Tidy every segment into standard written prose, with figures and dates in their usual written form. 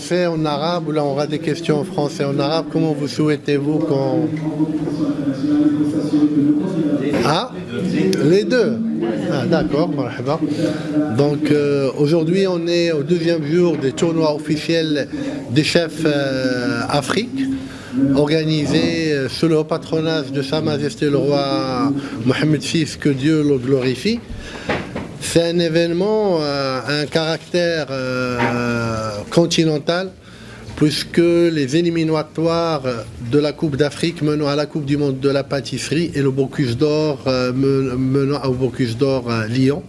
français, en arabe, ou là on aura des questions en français, en arabe. Comment vous souhaitez-vous qu'on... Ah, les deux. Ah, d'accord, marhaba. Donc aujourd'hui on est au deuxième jour des tournois officiels des chefs Afrique, organisé sous le haut patronage de Sa Majesté le roi Mohammed VI, que Dieu le glorifie. C'est un événement à un caractère continental, puisque les éliminatoires de la Coupe d'Afrique menant à la Coupe du Monde de la pâtisserie et le Bocuse d'Or menant au Bocuse d'Or à Lyon.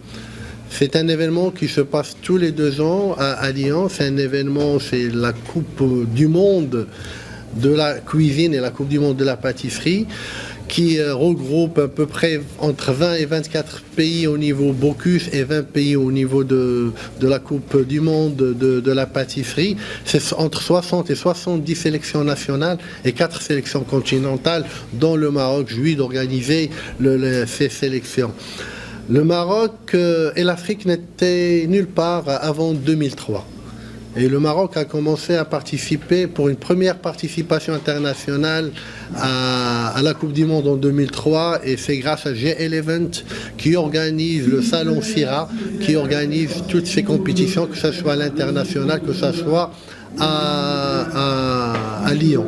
C'est un événement qui se passe tous les 2 ans à Lyon. C'est un événement, c'est la Coupe du Monde de la cuisine et la Coupe du Monde de la pâtisserie, qui regroupe à peu près entre 20 et 24 pays au niveau Bocuse et 20 pays au niveau de la Coupe du Monde de la pâtisserie. C'est entre 60 et 70 sélections nationales et 4 sélections continentales, dont le Maroc jouit d'organiser ces sélections. Le Maroc et l'Afrique n'étaient nulle part avant 2003. Et le Maroc a commencé à participer pour une première participation internationale à la Coupe du Monde en 2003. Et c'est grâce à GL Event qui organise le Salon Sira, qui organise toutes ces compétitions, que ce soit à l'international, que ce soit à Lyon.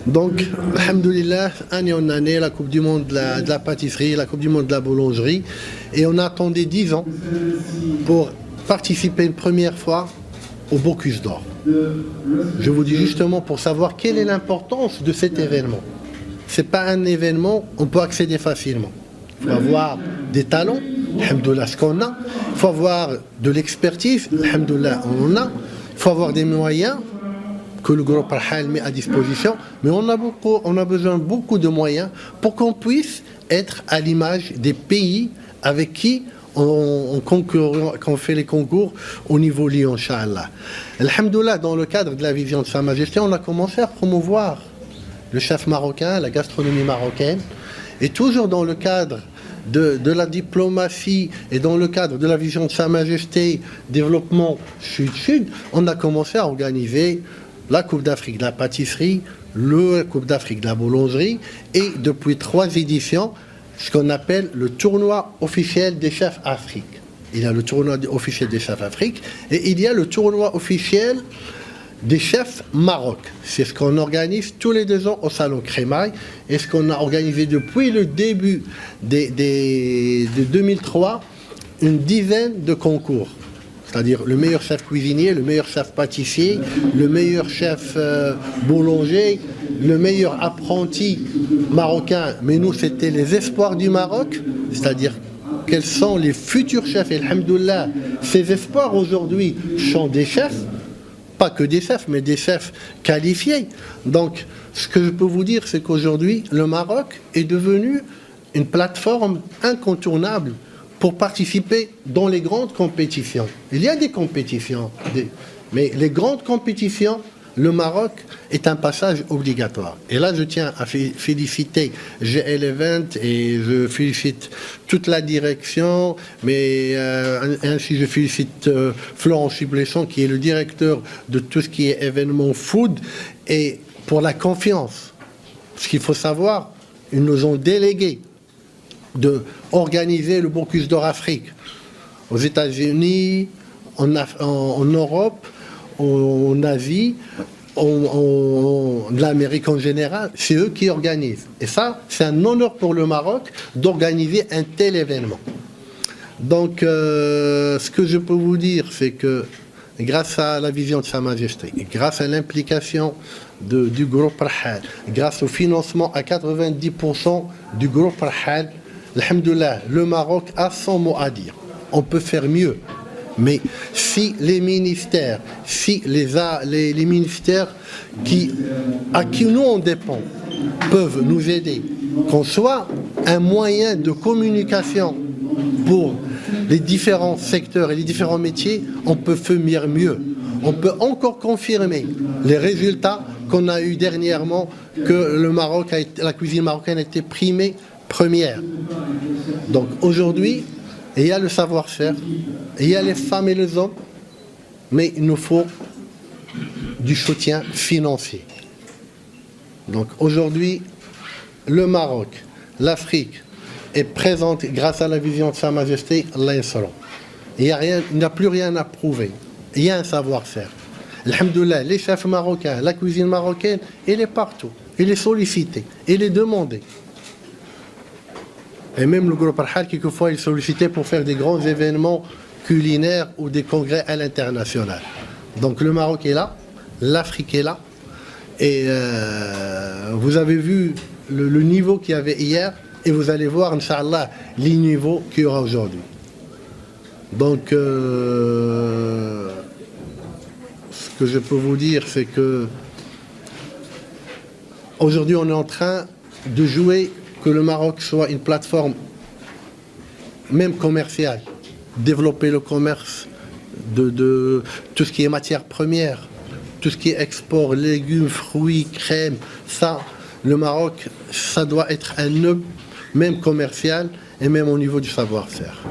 Donc, alhamdoulilah, année en année, la Coupe du Monde de la pâtisserie, la Coupe du Monde de la boulangerie. Et on a attendu 10 ans pour participer une première fois au Bocuse d'Or. Je vous dis justement pour savoir quelle est l'importance de cet événement. Ce n'est pas un événement, on peut accéder facilement. Il faut avoir des talents, alhamdoulilah, ce qu'on a. Il faut avoir de l'expertise, alhamdoulilah, on en a. Il faut avoir des moyens que le groupe Al-Hal met à disposition, mais on a besoin de beaucoup de moyens pour qu'on puisse être à l'image des pays avec qui on fait les concours au niveau Lyon, Inch'Allah. Alhamdoulilah, dans le cadre de la vision de Sa Majesté, on a commencé à promouvoir le chef marocain, la gastronomie marocaine, et toujours dans le cadre de la diplomatie et dans le cadre de la vision de Sa Majesté, développement sud-sud, on a commencé à organiser la Coupe d'Afrique de la pâtisserie, la Coupe d'Afrique de la boulangerie, et depuis 3 éditions, ce qu'on appelle le tournoi officiel des chefs Afrique. Il y a le tournoi officiel des chefs Afrique et il y a le tournoi officiel des chefs Maroc. C'est ce qu'on organise tous les 2 ans au Salon Crémaille et ce qu'on a organisé depuis le début de 2003, une dizaine de concours. C'est-à-dire le meilleur chef cuisinier, le meilleur chef pâtissier, le meilleur chef boulanger, le meilleur apprenti marocain. Mais nous, c'était les espoirs du Maroc, c'est-à-dire quels sont les futurs chefs. Et alhamdoulilah, ces espoirs aujourd'hui sont des chefs, pas que des chefs, mais des chefs qualifiés. Donc, ce que je peux vous dire, c'est qu'aujourd'hui, le Maroc est devenu une plateforme incontournable pour participer dans les grandes compétitions. Il y a des compétitions, mais les grandes compétitions, le Maroc est un passage obligatoire. Et là, je tiens à féliciter GL Event et je félicite toute la direction, mais ainsi je félicite Florent Subléson, qui est le directeur de tout ce qui est événement food, et pour la confiance. Ce qu'il faut savoir, ils nous ont délégué de organiser le Bocuse d'Or Afrique aux États-Unis, en Europe, en Asie, en l'Amérique en général. C'est eux qui organisent. Et ça, c'est un honneur pour le Maroc d'organiser un tel événement. Donc, ce que je peux vous dire, c'est que grâce à la vision de Sa Majesté, grâce à l'implication du groupe Al-Hal, grâce au financement à 90% du groupe Al-Hal, alhamdoulilah, le Maroc a son mot à dire. On peut faire mieux. Mais si les ministères, les ministères à qui nous on dépend peuvent nous aider, qu'on soit un moyen de communication pour les différents secteurs et les différents métiers, on peut faire mieux. On peut encore confirmer les résultats qu'on a eus dernièrement, que le Maroc la cuisine marocaine a été primée première. Donc aujourd'hui, il y a le savoir-faire, il y a les femmes et les hommes mais il nous faut du soutien financier. Donc aujourd'hui, le Maroc, l'Afrique est présente grâce à la vision de Sa Majesté, Allah Yasra. Il n'y a plus rien à prouver. Il y a un savoir-faire. Alhamdoulilah, les chefs marocains, la cuisine marocaine, elle est partout. Elle est sollicitée, elle est demandée. Et même le groupe Arhal, quelquefois, il est sollicité pour faire des grands événements culinaires ou des congrès à l'international. Donc le Maroc est là, l'Afrique est là. Et vous avez vu le niveau qu'il y avait hier, et vous allez voir, Inch'Allah, les niveaux qu'il y aura aujourd'hui. Donc, ce que je peux vous dire, c'est que aujourd'hui, on est en train de jouer que le Maroc soit une plateforme, même commerciale, développer le commerce de tout ce qui est matières premières, tout ce qui est export, légumes, fruits, crèmes, ça, le Maroc, ça doit être un hub, même commercial et même au niveau du savoir-faire.